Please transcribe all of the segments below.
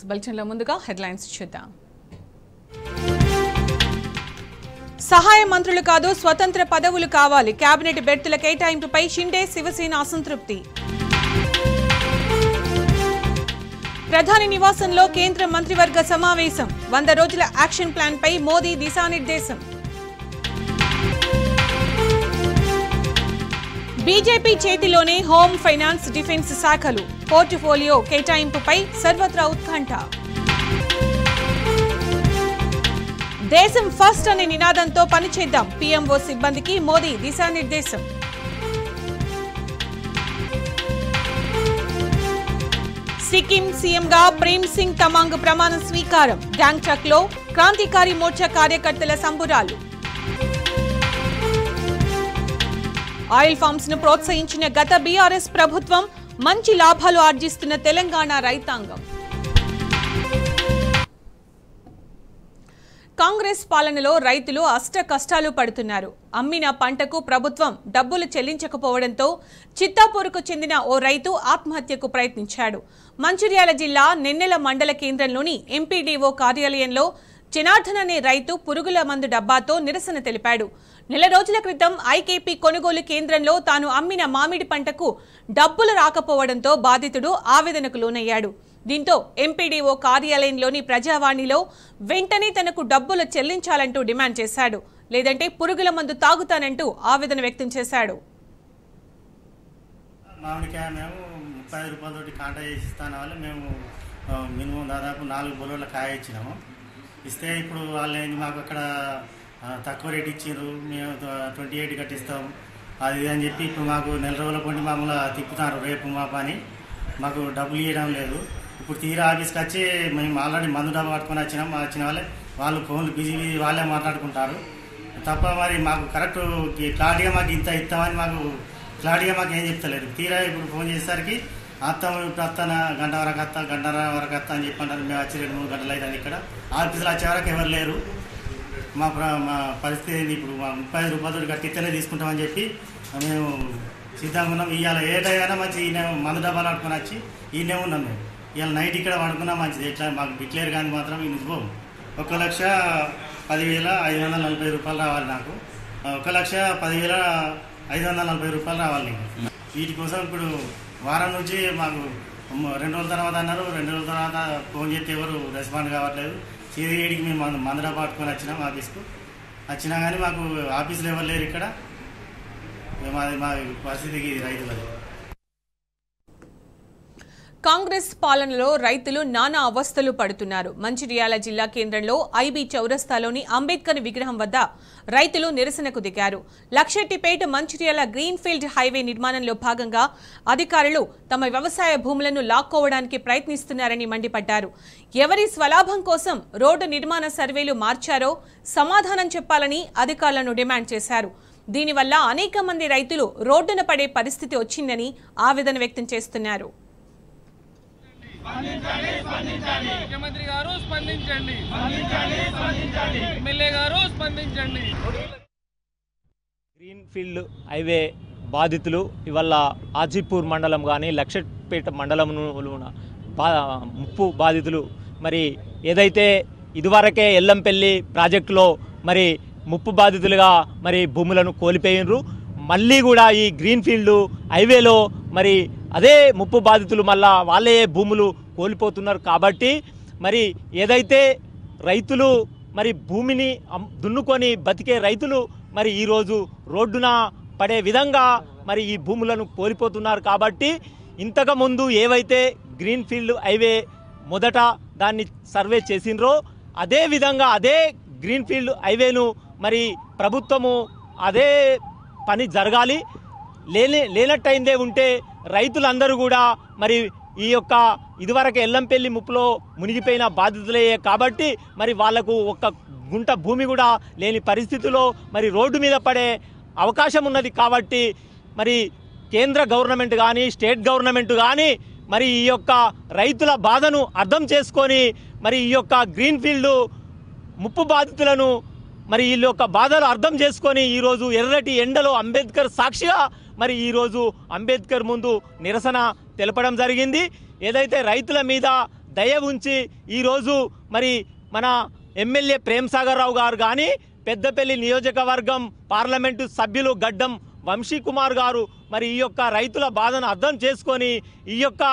బులెటిన్లో ముందుగా హెడ్లైన్స్ చూద్దాం. సహాయ మంత్రులు కాదు స్వతంత్ర పదవులు కావాలి. కేబినెట్ బెర్తుల కేటాయింపుపై షిండే శివసేన అసంతృప్తి. ప్రధాని నివాసంలో కేంద్ర మంత్రివర్గ సమావేశం. 100 రోజుల యాక్షన్ ప్లాన్ పై మోదీ దిశానిర్దేశం. బీజేపీ చేతిలోనే హోమ్, ఫైనాన్స్, డిఫెన్స్ శాఖలు. పోర్టుఫోలియో కేటాయింపుపై సర్వత్రా ఉత్కంఠ. దేశం ఫస్ట్ అనే నినాదంతో పనిచేద్దాం. పీఎంఓ సిబ్బందికి మోదీ దిశానిర్దేశం. సిక్కిం సీఎంగా ప్రేమ్ సింగ్ తమాంగ్ ప్రమాణ స్వీకారం. గ్యాంగ్టాక్ లో క్రాంతికారి మోర్చా కార్యకర్తల సంబురాలు. ఆయిల్ ఫార్మ్స్ ను ప్రోత్సహించిన గత బీఆర్ఎస్ ప్రభుత్వం. మంచి లాభాలు ఆర్జిస్తున్న తెలంగాణ రైతాంగం. కాంగ్రెస్ పాలనలో రైతులు అష్ట కష్టాలు పడుతున్నారు. అమ్మిన పంటకు ప్రభుత్వం డబ్బులు చెల్లించకపోవడంతో చిత్తాపూర్కు చెందిన ఓ రైతు ఆత్మహత్యకు ప్రయత్నించాడు. మంచిర్యాల జిల్లా నెన్నెల మండల కేంద్రంలోని ఎంపీడీఓ కార్యాలయంలో జనార్దన్ అనే రైతు పురుగుల మందు డబ్బాతో నిరసన తెలిపాడు. నెల రోజుల క్రితం ఐకేపీ కొనుగోలు కేంద్రంలో తాను అమ్మిన మామిడి పంటకు డబ్బులు రాకపోవడంతో బాధితుడు ఆవేదనకు లోనయ్యాడు. దీంతో ఎంపీడీఓ కార్యాలయంలోని ప్రజావాణిలో వెంటనే తనకు డబ్బులు చెల్లించాలంటూ డిమాండ్ చేశాడు. లేదంటే పురుగుల మందు తాగుతానంటూ ఆవేదన వ్యక్తం చేశాడు. మామిడికాయ మేము 30 రూపాయలతోటి కాంటా చేసి ఇస్తాను వాళ్ళు. మేము మినిమం దాదాపు 4 బొలోల కాయ ఇచ్చినాము. ఇస్తే ఇప్పుడు వాళ్ళు మాకు అక్కడ తక్కువ రేట్ ఇచ్చారు. మేము 28 కట్టిస్తాం అది అని చెప్పి ఇప్పుడు మాకు నెల రోజుల కొండి మమ్మల్ని తిప్పుతారు రేపు మా పని. మాకు డబ్బులు ఇవ్వడం లేదు. ఇప్పుడు తీరా ఆఫీస్కి వచ్చి మేము ఆల్రెడీ మందు డబ్బు పట్టుకొని వచ్చినాం. వచ్చిన వాళ్ళు ఫోన్లు బిజీ వాళ్ళే మాట్లాడుకుంటారు తప్ప మరి మాకు కరెక్ట్ క్లారిటీగా మాకు ఇంత ఇస్తామని మాకు క్లారిటీగా మాకు ఏం చెప్తలేదు. తీరా ఇప్పుడు ఫోన్ చేసేసరికి అత్తాము ఇప్పుడు వస్తానా గంటన్నర వరకు వస్తా అని చెప్పంటారు. మేము వచ్చి 2-3 గంటలు అవుతుంది. ఇక్కడ ఆఫీసులో వచ్చే వరకు ఎవరు లేరు. మా పరిస్థితి ఏంది? ఇప్పుడు 30 రూపాయలతో కట్టిస్తేనే తీసుకుంటామని చెప్పి మేము సిద్ధంగా ఉన్నాం. ఇవాళ ఏ టైమైనా మంచి ఈయన మందు డబ్బాలు పట్టుకొని వచ్చి ఈయనే ఉన్నాం. మేము ఇవాళ నైట్ ఇక్కడ పడుకున్నాం మంచిది. ఎట్లా మాకు డిక్లేర్ కానీ మాత్రం ఈ నిజం 1,10,540 రూపాయలు రావాలి. నాకు 1,10,540 రూపాయలు రావాలి. వీటి కోసం ఇప్పుడు వారం నుంచి మాకు 2 రోజుల తర్వాత అన్నారు. 2 రోజుల తర్వాత ఫోన్ చేస్తే ఎవరు రెస్పాండ్ కావట్లేదు. చీరగేడికి మేము మందుడా పట్టుకొని వచ్చినాం ఆఫీస్కు. వచ్చినా కానీ మాకు ఆఫీసులో ఎవరు లేరు. ఇక్కడ మా పరిస్థితికి రైతులది. కాంగ్రెస్ పాలనలో రైతులు నానా అవస్థలు పడుతున్నారు. మంచిర్యాల జిల్లా కేంద్రంలో ఐబీ చౌరస్తాలోని అంబేద్కర్ విగ్రహం వద్ద రైతులు నిరసనకు దిగారు. లక్షెట్టిపేట మంచిర్యాల గ్రీన్ఫీల్డ్ హైవే నిర్మాణంలో భాగంగా అధికారులు తమ వ్యవసాయ భూములను లాక్కోవడానికి ప్రయత్నిస్తున్నారని మండిపడ్డారు. ఎవరి స్వలాభం కోసం రోడ్డు నిర్మాణ సర్వేలు మార్చారో సమాధానం చెప్పాలని అధికారులను డిమాండ్ చేశారు. దీనివల్ల అనేక మంది రైతులు రోడ్డున పడే పరిస్థితి వచ్చిందని ఆవేదన వ్యక్తం చేస్తున్నారు. ముఖ్యమంత్రి గారు స్పందించండి, ఎమ్మెల్యే గారు స్పందించండి. గ్రీన్ఫీల్డ్ హైవే బాధితులు ఇవాళ ఆజిపూర్ మండలం కానీ లక్షపేట మండలంలో ముప్పు బాధితులు మరి ఏదైతే ఇదివరకే ఎల్లంపల్లి ప్రాజెక్టులో మరి ముప్పు బాధితులుగా మరి భూములను కోల్పోయినరు. మళ్ళీ కూడా ఈ గ్రీన్ఫీల్డ్ హైవేలో మరి అదే ముప్పు బాధితులు మళ్ళా వాళ్ళే భూములు కోల్పోతున్నారు. కాబట్టి మరి ఏదైతే రైతులు మరి భూమిని దున్నుకొని బతికే రైతులు మరి ఈరోజు రోడ్డున పడే విధంగా మరి ఈ భూములను కోల్పోతున్నారు. కాబట్టి ఇంతకుముందు ఏవైతే గ్రీన్ఫీల్డ్ హైవే మొదట దాన్ని సర్వే చేసినరో అదే విధంగా అదే గ్రీన్ఫీల్డ్ హైవేను మరి ప్రభుత్వము అదే పని జరగాలి. లేనట్టయిందే ఉంటే రైతులందరూ కూడా మరి ఈ యొక్క ఇదివరకు ఎల్లంపల్లి ముప్పులో మునిగిపోయిన బాధితులయ్యే. కాబట్టి మరి వాళ్లకు ఒక్క గుంట భూమి కూడా లేని పరిస్థితిలో మరి రోడ్డు మీద పడే అవకాశం ఉన్నది. కాబట్టి మరి కేంద్ర గవర్నమెంట్ కానీ స్టేట్ గవర్నమెంట్ కానీ మరి ఈ యొక్క రైతుల బాధను అర్థం చేసుకొని మరి ఈ యొక్క గ్రీన్ఫీల్డ్ ముప్పు బాధితులను మరి వీళ్ళ యొక్క బాధలు అర్థం చేసుకొని ఈరోజు ఎర్రటి ఎండలో అంబేద్కర్ సాక్షిగా మరి ఈరోజు అంబేద్కర్ ముందు నిరసన తెలపడం జరిగింది. ఏదైతే రైతుల మీద దయ ఉంచి ఈరోజు మరి మన ఎమ్మెల్యే ప్రేమ్ సాగర్ రావు గారు కానీ పెద్దపల్లి నియోజకవర్గం పార్లమెంటు సభ్యులు గడ్డం వంశీకుమార్ గారు మరి ఈ యొక్క రైతుల బాధను అర్థం చేసుకొని ఈ యొక్క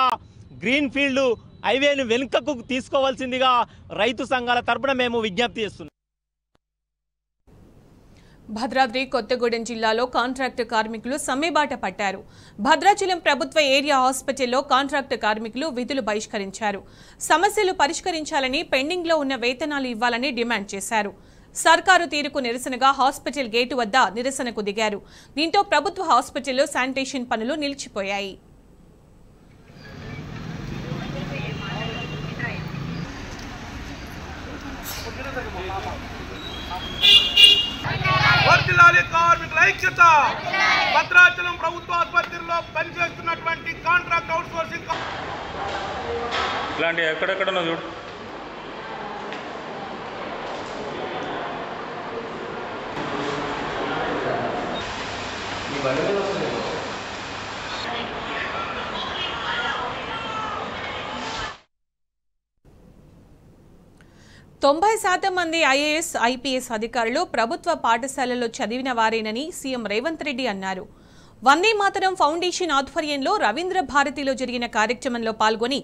గ్రీన్ ఫీల్డ్ హైవేను వెనుకకు తీసుకోవాల్సిందిగా రైతు సంఘాల తరపున మేము విజ్ఞప్తి చేస్తున్నాం. భద్రాద్రి కొత్తగూడెం జిల్లాలో కాంట్రాక్టు కార్మికులు సమ్మెబాట పట్టారు. భద్రాచలం ప్రభుత్వ ఏరియా హాస్పిటల్లో కాంట్రాక్టు కార్మికులు విధులు బహిష్కరించారు. సమస్యలు పరిష్కరించాలని, పెండింగ్లో ఉన్న వేతనాలు ఇవ్వాలని డిమాండ్ చేశారు. సర్కారు తీరుకు నిరసనగా హాస్పిటల్ గేటు వద్ద నిరసనకు దిగారు. దీంతో ప్రభుత్వ హాస్పిటల్లో శానిటేషన్ పనులు నిలిచిపోయాయి. వర్ధిల్లాలి కార్మికుల ఐక్యత. భద్రాచలం ప్రభుత్వ ఆసుపత్రిలో పనిచేస్తున్నటువంటి కాంట్రాక్ట్ అవుట్సోర్సింగ్ ఇట్లాంటి ఎక్కడెక్కడన్నా చూడు. తొంభై శాతం మంది ఐఏఎస్, ఐపీఎస్ అధికారులు ప్రభుత్వ పాఠశాలల్లో చదివిన వారేనని సీఎం రేవంత్ రెడ్డి అన్నారు. వందే మాతరం ఫౌండేషన్ ఆధ్వర్యంలో రవీంద్ర భారతిలో జరిగిన కార్యక్రమంలో పాల్గొని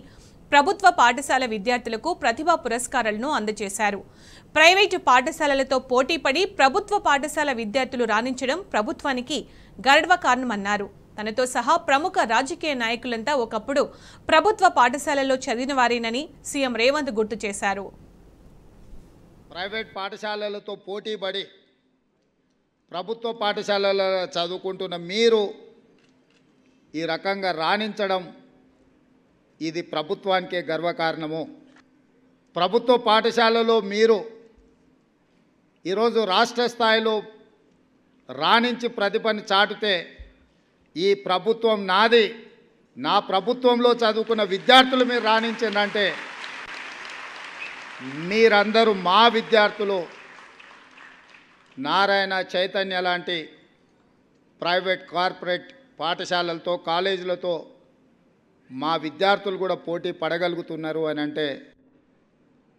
ప్రభుత్వ పాఠశాల విద్యార్థులకు ప్రతిభా పురస్కారాలను అందజేశారు. ప్రైవేటు పాఠశాలలతో పోటీపడి ప్రభుత్వ పాఠశాల విద్యార్థులు రాణించడం ప్రభుత్వానికి గర్వకారణమన్నారు. తనతో సహా ప్రముఖ రాజకీయ నాయకులంతా ఒకప్పుడు ప్రభుత్వ పాఠశాలల్లో చదివిన వారేనని సీఎం రేవంత్ గుర్తు చేశారు. ప్రైవేట్ పాఠశాలలతో పోటీపడి ప్రభుత్వ పాఠశాలలో చదువుకుంటున్న మీరు ఈ రకంగా రాణించడం ఇది ప్రభుత్వానికే గర్వకారణము. ప్రభుత్వ పాఠశాలలో మీరు ఈరోజు రాష్ట్ర స్థాయిలో రాణించి ప్రతిభను చాటితే ఈ ప్రభుత్వం నాది, నా ప్రభుత్వంలో చదువుకున్న విద్యార్థులు మీరు రాణించిందంటే మీరందరూ మా విద్యార్థులు. నారాయణ, చైతన్య లాంటి ప్రైవేట్ కార్పొరేట్ పాఠశాలలతో, కాలేజీలతో మా విద్యార్థులు కూడా పోటీ పడగలుగుతున్నారు అని అంటే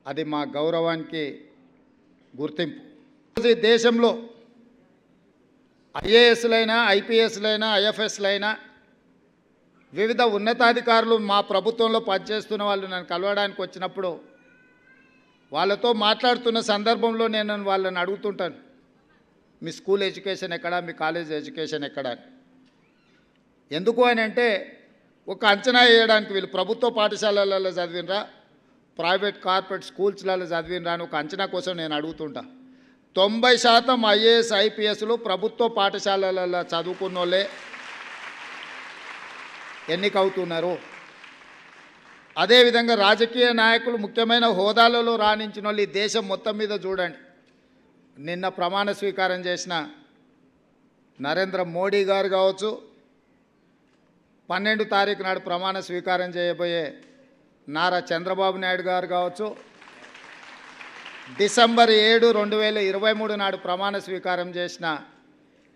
అది మా గౌరవానికి గుర్తింపు. ఈ దేశంలో ఐఏఎస్లైనా, ఐపీఎస్లైనా, ఐఎఫ్ఎస్లైనా వివిధ ఉన్నతాధికారులు మా ప్రభుత్వంలో పనిచేస్తున్న వాళ్ళు నన్ను కలవడానికి వచ్చినప్పుడు వాళ్ళతో మాట్లాడుతున్న సందర్భంలో నేను వాళ్ళని అడుగుతుంటాను, మీ స్కూల్ ఎడ్యుకేషన్ ఎక్కడా, మీ కాలేజ్ ఎడ్యుకేషన్ ఎక్కడా. ఎందుకు అని అంటే ఒక అంచనా వేయడానికి వీళ్ళు ప్రభుత్వ పాఠశాలలలో చదివినరా, ప్రైవేట్ కార్పొరేట్ స్కూల్స్లలో చదివినరా అని ఒక అంచనా కోసం నేను అడుగుతుంటా. 90% ఐఏఎస్, ఐపీఎస్లు ప్రభుత్వ పాఠశాలలలో చదువుకున్న వాళ్ళే ఎన్నికవుతున్నారు. అదేవిధంగా రాజకీయ నాయకులు ముఖ్యమైన హోదాలలో రాణించిన వాళ్ళు ఈ దేశం మొత్తం మీద చూడండి. నిన్న ప్రమాణ స్వీకారం చేసిన నరేంద్ర మోడీ గారు కావచ్చు, 12 తారీఖు నాడు ప్రమాణ స్వీకారం చేయబోయే నారా చంద్రబాబు నాయుడు గారు కావచ్చు, డిసెంబర్ 7, 2023 నాడు ప్రమాణ స్వీకారం చేసిన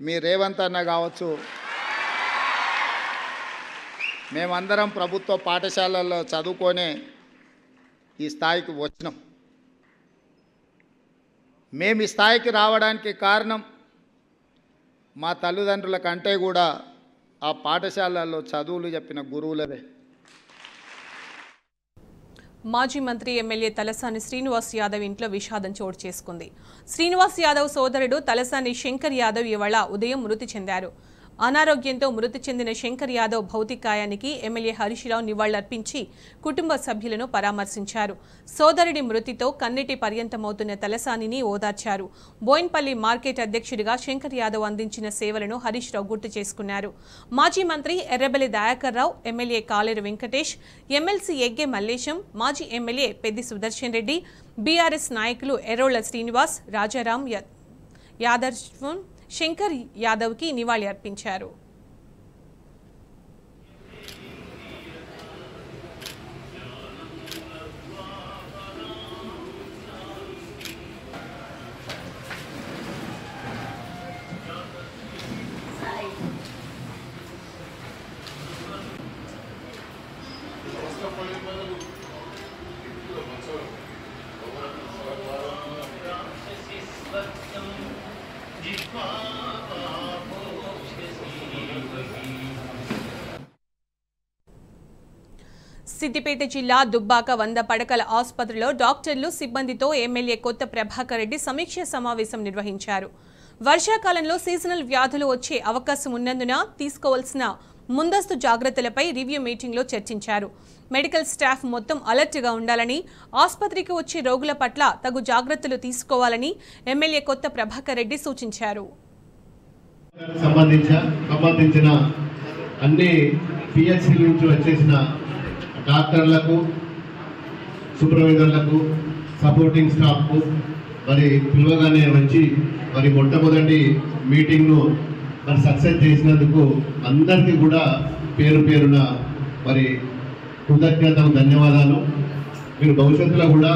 మీ రేవంత్ అన్న కావచ్చు, మేమందరం ప్రభుత్వ పాఠశాలల్లో చదువుకొనే ఈ స్థాయికి వచ్చినాం. మేము ఈ స్థాయికి రావడానికి కారణం మా తల్లిదండ్రుల కంటే కూడా ఆ పాఠశాలల్లో చదువులు చెప్పిన గురువులదే. మాజీ మంత్రి ఎమ్మెల్యే తలసాని శ్రీనివాస్ యాదవ్ ఇంట్లో విషాదం చోటు చేసుకుంది. శ్రీనివాస్ యాదవ్ సోదరుడు తలసాని శంకర్ యాదవ్ ఇవాళ ఉదయం మృతి చెందారు. అనారోగ్యంతో మృతి చెందిన శంకర్ యాదవ్ భౌతికాయానికి ఎమ్మెల్యే హరీష్రావు నివాళులర్పించి కుటుంబ సభ్యులను పరామర్శించారు. సోదరుడి మృతితో కన్నీటి పర్యంతమవుతున్న తలసానిని ఓదార్చారు. బోయిన్పల్లి మార్కెట్ అధ్యక్షుడిగా శంకర్ యాదవ్ అందించిన సేవలను హరీష్రావు గుర్తు చేసుకున్నారు. మాజీ మంత్రి ఎర్రబెల్లి దయాకర్ రావు, ఎమ్మెల్యే కాలేరు వెంకటేష్, ఎమ్మెల్సీ ఎగ్గే మల్లేశం, మాజీ ఎమ్మెల్యే పెద్ది సుదర్శన్ రెడ్డి, బీఆర్ఎస్ నాయకులు ఎర్రోళ్ల శ్రీనివాస్, రాజారాం యాదవ్ శంకర్ యాదవ్కి నివాళి అర్పించారు. సిద్దిపేట జిల్లా దుబ్బాక 100 పడకల ఆసుపత్రిలో డాక్టర్లు సిబ్బందితో ఎమ్మెల్యే కొత్త ప్రభాకర్ రెడ్డి సమీక్ష సమావేశం నిర్వహించారు. వర్షాకాలంలో సీజనల్ వ్యాధులు వచ్చే అవకాశం ఉన్నందున తీసుకోవాల్సిన ముందస్తు జాగ్రత్తలపై రివ్యూ మీటింగ్లో చర్చించారు. మెడికల్ స్టాఫ్ మొత్తం అలర్ట్గా ఉండాలని, ఆసుపత్రికి వచ్చే రోగుల పట్ల తగు జాగ్రత్తలు తీసుకోవాలని ఎమ్మెల్యే కొత్త ప్రభాకర్ రెడ్డి సూచించారు. సంబంధించిన అన్ని పిహెచ్సి నుంచి వచ్చేసిన డాక్టర్లకు, సూపర్వైజర్లకు, సపోర్టింగ్ స్టాఫ్కు మరి పిలువగానే వచ్చి మరి మొట్టమొదటి మీటింగ్ను మరి సక్సెస్ చేసినందుకు అందరికీ కూడా పేరు పేరున మరి కృతజ్ఞతలు, ధన్యవాదాలు. మీరు భవిష్యత్తులో కూడా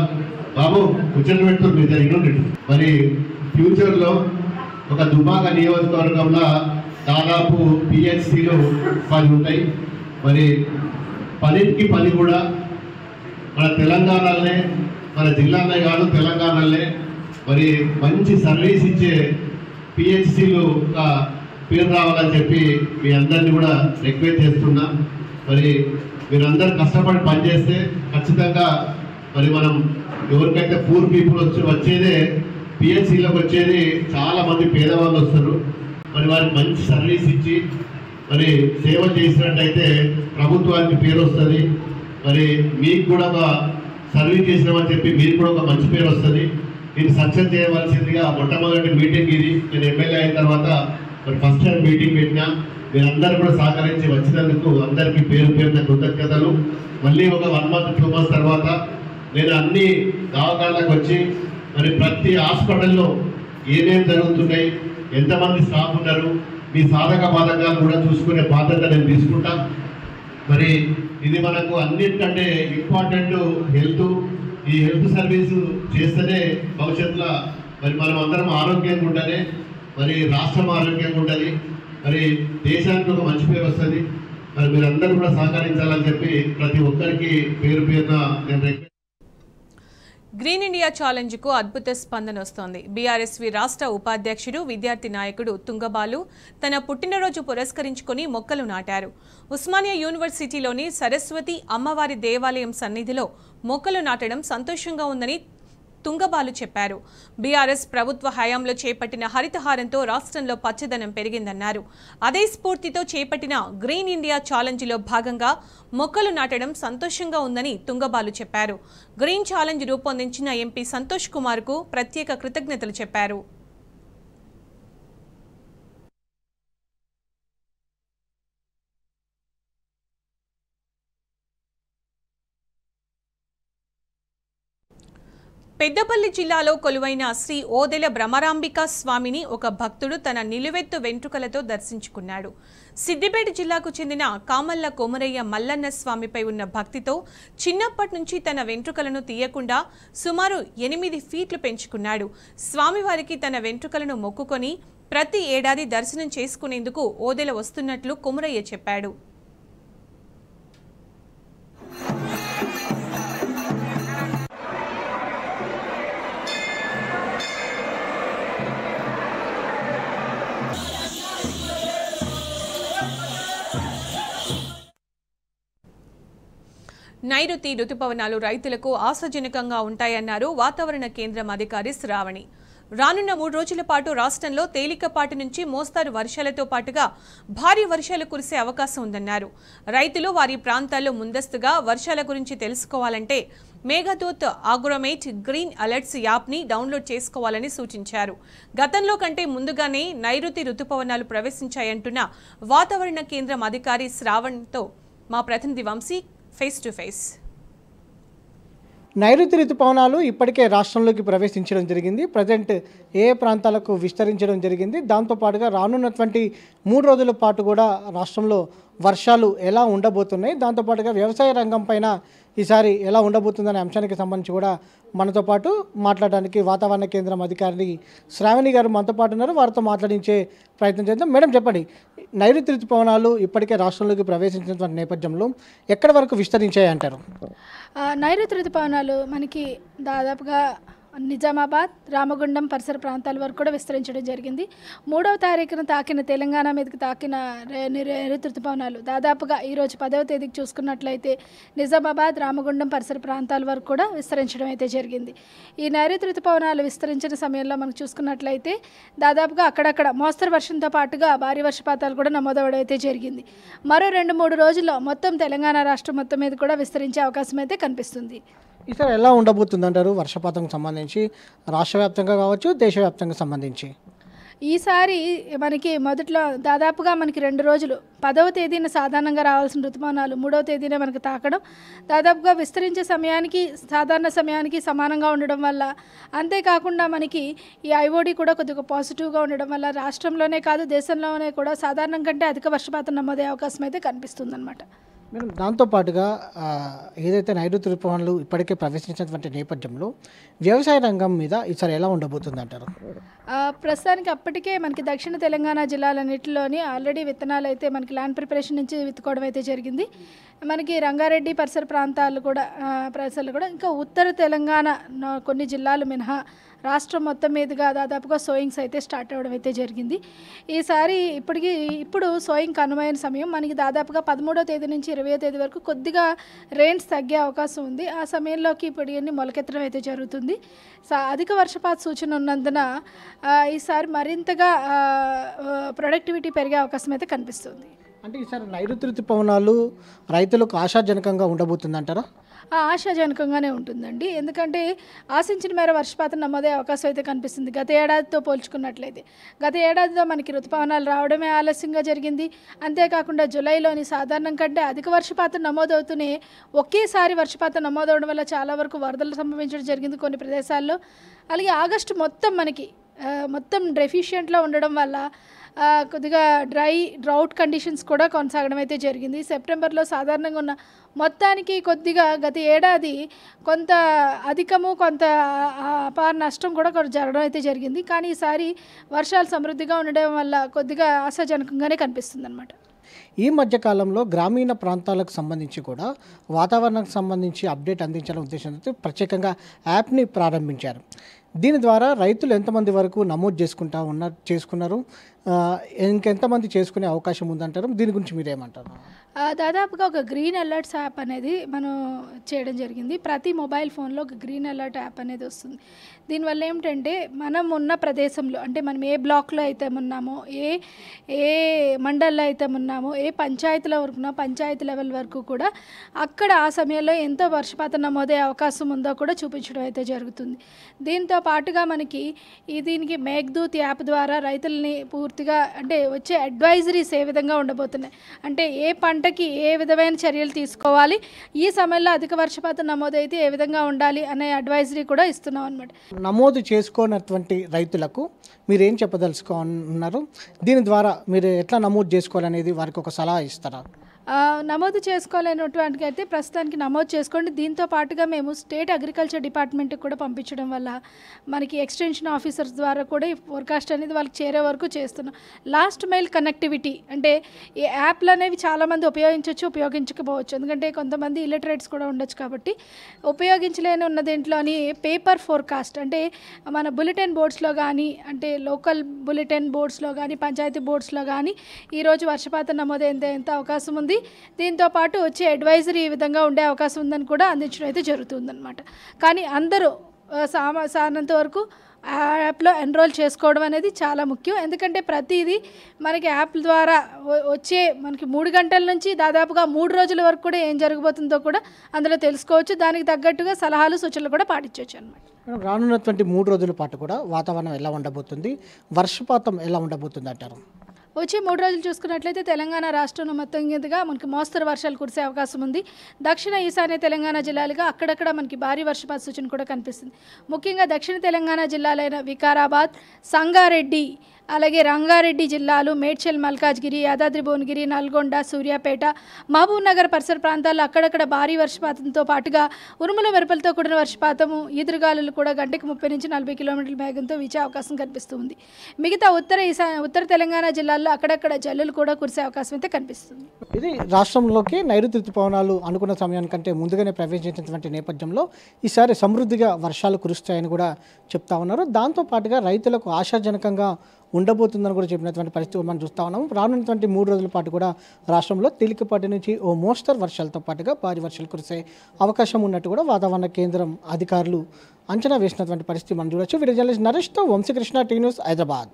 బాబు కూర్చొని పెడుతూ మీరు జరిగినట్టు మరి ఫ్యూచర్లో ఒక దుబ్బాక నియోజకవర్గంలో దాదాపు పిహెచ్సిలు 10 ఉంటాయి. మరి 10కి 10 కూడా మన తెలంగాణలోనే, మన జిల్లాలో కాదు తెలంగాణలోనే మరి మంచి సర్వీస్ ఇచ్చే పిహెచ్సిలు పేరు రావాలని చెప్పి మీ అందరినీ కూడా రిక్వెస్ట్ చేస్తున్నా. మరి మీరందరూ కష్టపడి పనిచేస్తే ఖచ్చితంగా మరి మనం ఎవరికైతే పూర్ పీపుల్ వచ్చేదే పిహెచ్సిలోకి వచ్చేది చాలామంది పేదవాళ్ళు వస్తారు. మరి వారికి మంచి సర్వీస్ ఇచ్చి మరి సేవ చేసినట్టయితే ప్రభుత్వానికి పేరు వస్తుంది. మరి మీకు కూడా ఒక సర్వీస్ చేసినామని చెప్పి మీకు కూడా ఒక మంచి పేరు వస్తుంది. దీన్ని సక్సెస్ చేయవలసిందిగా మొట్టమొదటి మీటింగ్ ఇది. నేను ఎమ్మెల్యే అయిన తర్వాత మరి ఫస్ట్ టైం మీటింగ్ పెట్టినా. మీరందరూ కూడా సహకరించి వచ్చినందుకు అందరికీ పేరు పేరున కృతజ్ఞతలు. మళ్ళీ ఒక 1 month 2 months తర్వాత నేను అన్ని దవాఖానాలకు వచ్చి మరి ప్రతి హాస్పిటల్లో ఏమేమి జరుగుతున్నాయి, ఎంతమంది స్టాఫ్ ఉన్నారు, మీ సాధక బాధకాలు కూడా చూసుకునే బాధ్యత నేను తీసుకుంటా. మరి ఇది మనకు అన్నిటికంటే ఇంపార్టెంట్ హెల్త్. ఈ హెల్త్ సర్వీసు చేస్తేనే భవిష్యత్తులో మరి మనం అందరం ఆరోగ్యంగా ఉంటేనే మరి రాష్ట్రం ఆరోగ్యంగా ఉండాలి, మరి దేశానికి ఒక మంచి పేరు వస్తుంది. మరి మీరందరూ కూడా సహకరించాలని చెప్పి ప్రతి ఒక్కరికి పేరు పేరున నేను గ్రీన్ ఇండియా ఛాలెంజ్కు అద్భుత స్పందన వస్తోంది. బీఆర్ఎస్వి రాష్ట్ర ఉపాధ్యక్షుడు, విద్యార్థి నాయకుడు తుంగబాలు తన పుట్టినరోజు పురస్కరించుకొని మొక్కలు నాటారు. ఉస్మానియా యూనివర్సిటీలోని సరస్వతి అమ్మవారి దేవాలయం సన్నిధిలో మొక్కలు నాటడం సంతోషంగా ఉందని తుంగబాలు చెప్పారు. బీఆర్ఎస్ ప్రభుత్వ హయాంలో చేపట్టిన హరితహారంతో రాష్ట్రంలో పచ్చదనం పెరిగిందన్నారు. అదే స్ఫూర్తితో చేపట్టిన గ్రీన్ ఇండియా ఛాలెంజ్లో భాగంగా మొక్కలు నాటడం సంతోషంగా ఉందని తుంగబాలు చెప్పారు. గ్రీన్ ఛాలెంజ్ రూపొందించిన ఎంపీ సంతోష్ కుమార్కు ప్రత్యేక కృతజ్ఞతలు చెప్పారు. పెద్దపల్లి జిల్లాలో కొలువైన శ్రీ ఓదెల భ్రమరాంబికా స్వామిని ఒక భక్తుడు తన నిలువెత్తు వెంట్రుకలతో దర్శించుకున్నాడు. సిద్దిపేట జిల్లాకు చెందిన కామల్ల కొమరయ్య మల్లన్న స్వామిపై ఉన్న భక్తితో చిన్నప్పటి నుంచి తన వెంట్రుకలను తీయకుండా సుమారు 8 ఫీట్లు పెంచుకున్నాడు. స్వామివారికి తన వెంట్రుకలను మొక్కుకొని ప్రతి ఏడాది దర్శనం చేసుకునేందుకు ఓదెల వస్తున్నట్లు కొమరయ్య చెప్పాడు. నైరుతి రుతుపవనాలు రైతులకు ఆశాజనకంగా ఉంటాయన్నారు వాతావరణ కేంద్రం అధికారి శ్రావణి. రానున్న 3 రోజుల పాటు రాష్ట్రంలో తేలికపాటి నుంచి మోస్తారు వర్షాలతో పాటుగా భారీ వర్షాలు కురిసే అవకాశం ఉందన్నారు. రైతులు వారి ప్రాంతాల్లో ముందస్తుగా వర్షాల గురించి తెలుసుకోవాలంటే మేఘదూత్ ఆగ్రోమేట్ గ్రీన్ అలర్ట్స్ యాప్ని డౌన్లోడ్ చేసుకోవాలని సూచించారు. గతంలో కంటే ముందుగానే నైరుతి రుతుపవనాలు ప్రవేశించాయంటున్న వాతావరణ కేంద్రం అధికారి శ్రావణ్తో మా ప్రతినిధి వంశీ ఫేస్ టు ఫేస్. నైరుతి ఋతుపవనాలు ఇప్పటికే రాష్ట్రంలోకి ప్రవేశించడం జరిగింది. ప్రజెంట్ ఏ ప్రాంతాలకు విస్తరించడం జరిగింది. దాంతోపాటుగా రానున్నటువంటి 3 రోజుల పాటు కూడా రాష్ట్రంలో వర్షాలు ఎలా ఉండబోతున్నాయి, దాంతోపాటుగా వ్యవసాయ రంగం పైన ఈసారి ఎలా ఉండబోతుందనే అంశానికి సంబంధించి కూడా మనతో పాటు మాట్లాడడానికి వాతావరణ కేంద్రం అధికారి శ్రావణి గారు మనతో పాటు ఉన్నారు. వారితో మాట్లాడించే ప్రయత్నం చేద్దాం. మేడం చెప్పండి, నైరుతి ఋతుపవనాలు ఇప్పటికే రాష్ట్రంలోకి ప్రవేశించినటువంటి నేపథ్యంలో ఎక్కడి వరకు విస్తరించాయి అంటారు? నైరుతి ఋతుపవనాలు మనకి దాదాపుగా నిజామాబాద్, రామగుండం పరిసర ప్రాంతాల వరకు కూడా విస్తరించడం జరిగింది. 3వ తారీఖున తాకిన తెలంగాణ మీదకి తాకిన నైరుతి ఋతుపవనాలు దాదాపుగా ఈరోజు 10వ తేదీకి చూసుకున్నట్లయితే నిజామాబాద్, రామగుండం పరిసర ప్రాంతాల వరకు కూడా విస్తరించడం అయితే జరిగింది. ఈ నైరుతి ఋతుపవనాలు విస్తరించిన సమయంలో మనం చూసుకున్నట్లయితే దాదాపుగా అక్కడక్కడ మోస్తరు వర్షంతో పాటుగా భారీ వర్షపాతాలు కూడా నమోదవడం అయితే జరిగింది. మరో 2-3 రోజుల్లో మొత్తం తెలంగాణ రాష్ట్రం మొత్తం మీద కూడా విస్తరించే అవకాశం అయితే కనిపిస్తుంది. ఈసారి ఎలా ఉండబోతుంది అంటారు వర్షపాతం సంబంధించి, రాష్ట్ర వ్యాప్తంగా కావచ్చు, దేశవ్యాప్తంగా సంబంధించి? ఈసారి మనకి మొదట్లో దాదాపుగా మనకి 2 రోజులు 10వ తేదీన సాధారణంగా రావాల్సిన ఋతుపవనాలు 3వ తేదీనే మనకు తాకడం, దాదాపుగా విస్తరించే సమయానికి సాధారణ సమయానికి సమానంగా ఉండడం వల్ల, అంతేకాకుండా మనకి ఈ ఐఓడి కూడా కొద్దిగా పాజిటివ్గా ఉండడం వల్ల రాష్ట్రంలోనే కాదు దేశంలోనే కూడా సాధారణం కంటే అధిక వర్షపాతం నమోదయ్యే అవకాశం అయితే కనిపిస్తుందన్నమాట. మేడం, దాంతోపాటుగా ఏదైతే నైరుతి ఋతుపవనాలు ఇప్పటికే ప్రవేశించినటువంటి నేపథ్యంలో వ్యవసాయ రంగం మీద ఈసారి ఎలా ఉండబోతుంది అంటారు? ప్రస్తుతానికి అప్పటికే మనకి దక్షిణ తెలంగాణ జిల్లాలన్నింటిలోని ఆల్రెడీ విత్తనాలు అయితే మనకి ల్యాండ్ ప్రిపరేషన్ నుంచి విత్తుకోవడం అయితే జరిగింది. మనకి రంగారెడ్డి పరిసర ప్రాంతాలు కూడా ఇంకా ఉత్తర తెలంగాణ కొన్ని జిల్లాలు మినహా రాష్ట్రం మొత్తం మీదుగా దాదాపుగా సోయింగ్స్ అయితే స్టార్ట్ అవ్వడం అయితే జరిగింది. ఈసారి ఇప్పుడు సోయింగ్ అనువైన సమయం మనకి దాదాపుగా 13వ తేదీ నుంచి 20వ తేదీ వరకు కొద్దిగా రెయిన్స్ తగ్గే అవకాశం ఉంది. ఆ సమయంలోకి ఇప్పుడు ఇవన్నీ మొలకెత్తడం అయితే జరుగుతుంది. అధిక వర్షపాత సూచన ఉన్నందున ఈసారి మరింతగా ప్రొడక్టివిటీ పెరిగే అవకాశం అయితే కనిపిస్తుంది. అంటే ఈసారి నైరుతి ఋతుపవనాలు రైతులకు ఆశాజనకంగా ఉండబోతుందంటారా? ఆశాజనకంగానే ఉంటుందండి. ఎందుకంటే ఆశించిన మేర వర్షపాతం నమోదే అవకాశం అయితే కనిపిస్తుంది. గత ఏడాదితో పోల్చుకున్నట్లయితే గత ఏడాదిలో మనకి ఋతుపవనాలు రావడమే ఆలస్యంగా జరిగింది. అంతేకాకుండా జూలైలోని సాధారణం కంటే అధిక వర్షపాతం నమోదవుతూనే ఒకేసారి వర్షపాతం నమోదవడం వల్ల చాలా వరకు వరదలు సంభవించడం జరిగింది కొన్ని ప్రదేశాల్లో. అలాగే ఆగస్టు మొత్తం డెఫిషియెంట్లో ఉండడం వల్ల కొద్దిగా డ్రౌట్ కండిషన్స్ కూడా కొనసాగడం అయితే జరిగింది. సెప్టెంబర్లో సాధారణంగా ఉన్న మొత్తానికి కొద్దిగా గత ఏడాది కొంత అధికము కొంత అపార నష్టం కూడా జరగడం అయితే జరిగింది. కానీ ఈసారి వర్షాలు సమృద్ధిగా ఉండడం వల్ల కొద్దిగా ఆశాజనకంగానే కనిపిస్తుంది అన్నమాట. ఈ మధ్యకాలంలో గ్రామీణ ప్రాంతాలకు సంబంధించి కూడా వాతావరణానికి సంబంధించి అప్డేట్ అందించాలనే ఉద్దేశంతో ప్రత్యేకంగా యాప్ని ప్రారంభించారు. దీని ద్వారా రైతులు ఎంతమంది వరకు నమోదు చేసుకున్నారు, ఇంకెంతమంది చేసుకునే అవకాశం ఉందంటారు? దీని గురించి మీరేమంటారు? దాదాపుగా ఒక గ్రీన్ అలర్ట్స్ యాప్ అనేది మనం చేయడం జరిగింది. ప్రతి మొబైల్ ఫోన్లో ఒక గ్రీన్ అలర్ట్ యాప్ అనేది వస్తుంది. దీనివల్ల ఏమిటంటే మనం ఉన్న ప్రదేశంలో అంటే మనం ఏ బ్లాక్లో అయితే ఉన్నామో, ఏ మండల్లో అయితే ఉన్నామో, ఏ పంచాయతీలో వరకు పంచాయతీ లెవెల్ వరకు కూడా అక్కడ ఆ సమయంలో ఎంత వర్షపాతం నమోదయ్యే అవకాశం ఉందో కూడా చూపించడం అయితే జరుగుతుంది. దీంతో పాటుగా మనకి దీనికి మేఘదూత్ యాప్ ద్వారా రైతుల్ని పూర్తిగా అంటే వచ్చే అడ్వైజరీస్ ఏ విధంగా ఉండబోతున్నాయి, అంటే ఏ పంటకి ఏ విధమైన చర్యలు తీసుకోవాలి, ఈ సమయంలో అధిక వర్షపాతం నమోదైతే ఏ విధంగా ఉండాలి అనే అడ్వైజరీ కూడా ఇస్తున్నాం అన్నమాట. నమోదు చేసుకోనటువంటి రైతులకు మీరు ఏం చెప్పదలుచుకున్నారు? దీని ద్వారా మీరు ఎట్లా నమోదు చేసుకోవాలనేది వారికి ఒక సలహా ఇస్తారా? నమోదు చేసుకోలేనటువంటి అయితే ప్రస్తుతానికి నమోదు చేసుకోండి. దీంతో పాటుగా మేము స్టేట్ అగ్రికల్చర్ డిపార్ట్మెంట్కి కూడా పంపించడం వల్ల మనకి ఎక్స్టెన్షన్ ఆఫీసర్స్ ద్వారా కూడా ఈ ఫోర్కాస్ట్ అనేది వాళ్ళకి చేరే వరకు చేస్తున్నాం. లాస్ట్ మైల్ కనెక్టివిటీ అంటే ఈ యాప్లు అనేవి చాలామంది ఉపయోగించకపోవచ్చు, ఎందుకంటే కొంతమంది ఇలిటరేట్స్ కూడా ఉండొచ్చు. కాబట్టి ఉపయోగించలేని ఉన్న దీంట్లోని పేపర్ ఫోర్కాస్ట్ అంటే మన బులెటిన్ బోర్డ్స్లో కానీ అంటే లోకల్ బులెటిన్ బోర్డ్స్లో కానీ పంచాయతీ బోర్డ్స్లో కానీ ఈరోజు వర్షపాతం నమోదైతే ఎంత అవకాశం ఉంది, దీంతో పాటు వచ్చే అడ్వైజరీ ఈ విధంగా ఉండే అవకాశం ఉందని కూడా అందించడం అయితే జరుగుతుందన్నమాట. కానీ అందరూ సానంత వరకు యాప్లో ఎన్రోల్ చేసుకోవడం అనేది చాలా ముఖ్యం. ఎందుకంటే ప్రతిదీ మనకి యాప్ ద్వారా వచ్చే మనకి 3 గంటల నుంచి దాదాపుగా 3 రోజుల వరకు కూడా ఏం జరగబోతుందో కూడా అందులో తెలుసుకోవచ్చు. దానికి తగ్గట్టుగా సలహాలు సూచనలు కూడా పాటించవచ్చు అన్నమాట. రానున్నటువంటి 3 రోజుల పాటు కూడా వాతావరణం ఎలా ఉండబోతుంది, వర్షపాతం ఎలా ఉండబోతుంది అంటారు? వచ్చే 3 రోజులు చూసుకున్నట్లయితే తెలంగాణ రాష్ట్రంలో మొత్తం మీదుగా మనకి మోస్తరు వర్షాలు కురిసే అవకాశం ఉంది. దక్షిణ ఈశాన్య తెలంగాణ జిల్లాలుగా అక్కడక్కడ మనకి భారీ వర్షపాత సూచన కూడా కనిపిస్తుంది. ముఖ్యంగా దక్షిణ తెలంగాణ జిల్లాలైన వికారాబాద్, సంగారెడ్డి, అలాగే రంగారెడ్డి జిల్లాలు, మేడ్చల్, మల్కాజ్గిరి, యాదాద్రి భువనగిరి, నల్గొండ, సూర్యాపేట, మహబూబ్ నగర్ పరిసర ప్రాంతాల్లో అక్కడక్కడ భారీ వర్షపాతంతో పాటుగా ఉరుముల మెరుపులతో కూడిన వర్షపాతము, ఈదురుగాలులు కూడా గంటకు 30 నుంచి 40 కిలోమీటర్ల వేగంతో వీచే అవకాశం కనిపిస్తుంది. మిగతా ఉత్తర తెలంగాణ జిల్లాల్లో ప్రాంతాల్లో అక్కడక్కడ జల్లులు కూడా కురిసే అవకాశం అయితే కనిపిస్తుంది. ఇది రాష్ట్రంలోకి నైరుతి ఋతుపవనాలు అనుకున్న సమయానికంటే ముందుగానే ప్రవేశించినటువంటి నేపథ్యంలో ఈసారి సమృద్ధిగా వర్షాలు కురుస్తాయని కూడా చెప్తా ఉన్నారు. దాంతోపాటుగా రైతులకు ఆశాజనకంగా ఉండబోతుందని కూడా చెప్పినటువంటి పరిస్థితి మనం చూస్తూ ఉన్నాము. రానున్నటువంటి 3 రోజుల పాటు కూడా రాష్ట్రంలో తేలికపాటి నుంచి ఓ మోస్తరు వర్షాలతో పాటుగా భారీ వర్షాలు కురిసే అవకాశం ఉన్నట్టు కూడా వాతావరణ కేంద్రం అధికారులు అంచనా వేసినటువంటి పరిస్థితి మనం చూడొచ్చు. వీడియో జర్నలిస్ట్ నరేష్తో వంశీకృష్ణ, టీ న్యూస్, హైదరాబాద్.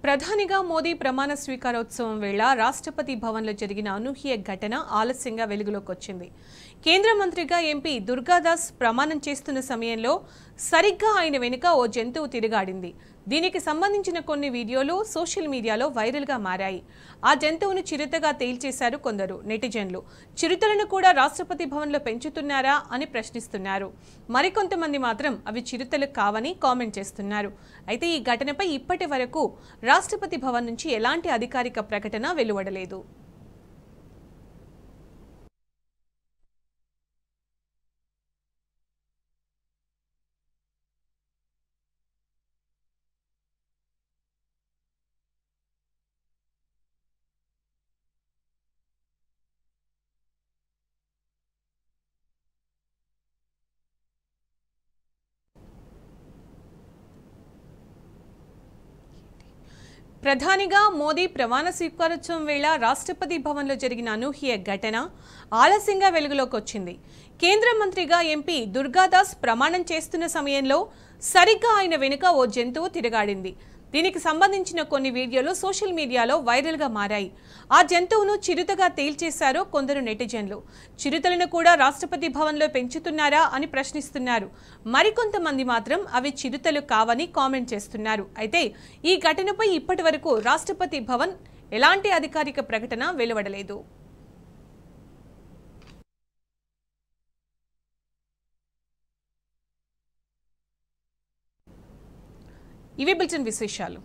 ప్రధానిగా మోదీ ప్రమాణ స్వీకారోత్సవం వేళ రాష్ట్రపతి భవన్లో జరిగిన అనూహ్య ఘటన ఆలస్యంగా వెలుగులోకి వచ్చింది. కేంద్ర మంత్రిగా ఎంపీ దుర్గాదాస్ ప్రమాణం చేస్తున్న సమయంలో సరిగ్గా ఆయన వెనుక ఓ జంతువు తిరుగాడింది. దీనికి సంబంధించిన కొన్ని వీడియోలు సోషల్ మీడియాలో వైరల్గా మారాయి. ఆ జంతువును చిరుతగా తేల్చేశారు కొందరు నెటిజన్లు. చిరుతలను కూడా రాష్ట్రపతి భవన్లో పెంచుతున్నారా అని ప్రశ్నిస్తున్నారు. మరికొంతమంది మాత్రం అవి చిరుతలు కావని కామెంట్ చేస్తున్నారు. అయితే ఈ ఘటనపై ఇప్పటి వరకు రాష్ట్రపతి భవన్ నుంచి ఎలాంటి అధికారిక ప్రకటన వెలువడలేదు. ప్రధానిగా మోదీ ప్రమాణ స్వీకారోత్సవం వేళ రాష్ట్రపతి భవన్లో జరిగిన అనూహ్య ఘటన ఆలస్యంగా వెలుగులోకి వచ్చింది. కేంద్ర మంత్రిగా ఎంపీ దుర్గాదాస్ ప్రమాణం చేస్తున్న సమయంలో సరిగ్గా ఆయన వెనుక ఓ జంతువు తిరగాడింది. దీనికి సంబంధించిన కొన్ని వీడియోలు సోషల్ మీడియాలో వైరల్గా మారాయి. ఆ జంతువును చిరుతగా తేల్చేశారు కొందరు నెటిజన్లు. చిరుతలను కూడా రాష్ట్రపతి భవన్లో పెంచుతున్నారా అని ప్రశ్నిస్తున్నారు. మరికొంతమంది మాత్రం అవి చిరుతలు కావని కామెంట్ చేస్తున్నారు. అయితే ఈ ఘటనపై ఇప్పటి వరకు రాష్ట్రపతి భవన్ ఎలాంటి అధికారిక ప్రకటన వెలువడలేదు. ఇవి బులెటిన్ విశేషాలు.